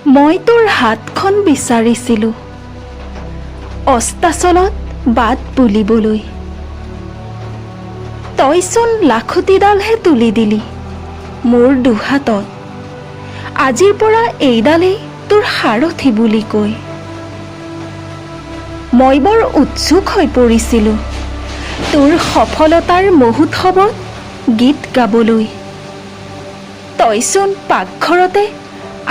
মই তোৰ হাতখন বিচাৰিছিলোঁ অস্তাচলত বাট বুলিবলৈ। তইচোন লাখুটিডালহে তুলি দিলি মোৰ দুহাতত। আজিৰ পৰা এইডালেই তোৰ সাৰথি বুলি কৈ মই বৰ উৎসুক হৈ পৰিছিলোঁ তোৰ সফলতাৰ মহোৎসৱত গীত গাবলৈ। তইচোন পাকঘৰতে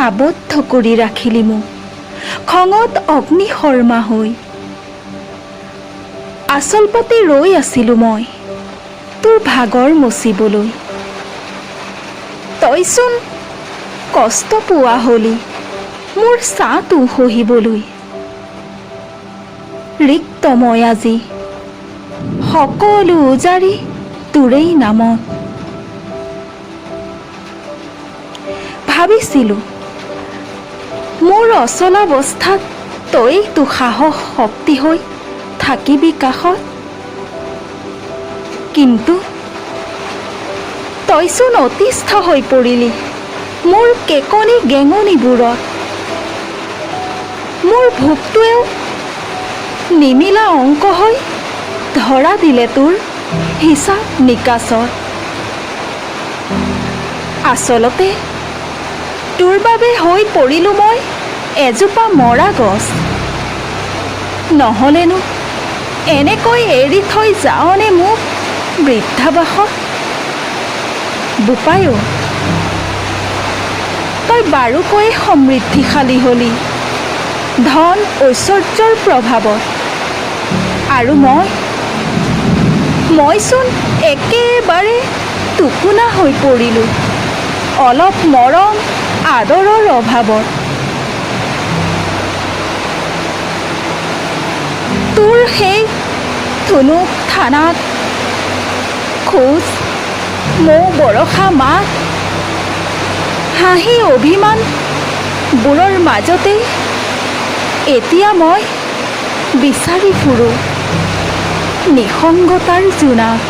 আবদ্ধ কৰি ৰাখিলি মোক খঙত অগ্নিশৰ্মা হৈ। আচল পাতি ৰৈ আছিলোঁ মই তোৰ ভাগৰ মচিবলৈ। তইচোন কষ্ট পোৱা হলি মোৰ ছাঁটো সহিবলৈ। ৰিক্ত মই আজি সকলো উজাৰি তোৰেই নামত। ভাবিছিলোঁ মোৰ অচলাৱস্থাত তইতো সাহস শক্তি হৈ থাকিবি কাষত। কিন্তু তইচোন অতিষ্ঠ হৈ পৰিলি মোৰ কেকনি গেঙনিবোৰত। মোৰ ভোকটোৱেও নিমিলা অংক হৈ ধৰা দিলে তোৰ হিচাপ নিকাচত। আচলতে তোৰ বাবে হৈ পৰিলোঁ মই এজোপা মৰা গছ। নহ'লেনো এনেকৈ এৰি থৈ যাৱনে মোক বৃদ্ধাবাসত। বোপায়ো তই বাৰুকৈয়ে সমৃদ্ধিশালী হলি ধন ঐশ্বৰ্যৰ প্ৰভাৱত। আৰু মইচোন একেবাৰে টোকোনা হৈ পৰিলোঁ অলপ মৰম আদৰৰ অভাৱত। তোৰ সেই ধুনুক থানাত খোজ মৌ বৰষা মাত হাঁহি অভিমানবোৰৰ মাজতেই এতিয়া মই বিচাৰি ফুৰোঁ নিসংগতাৰ জোনাক।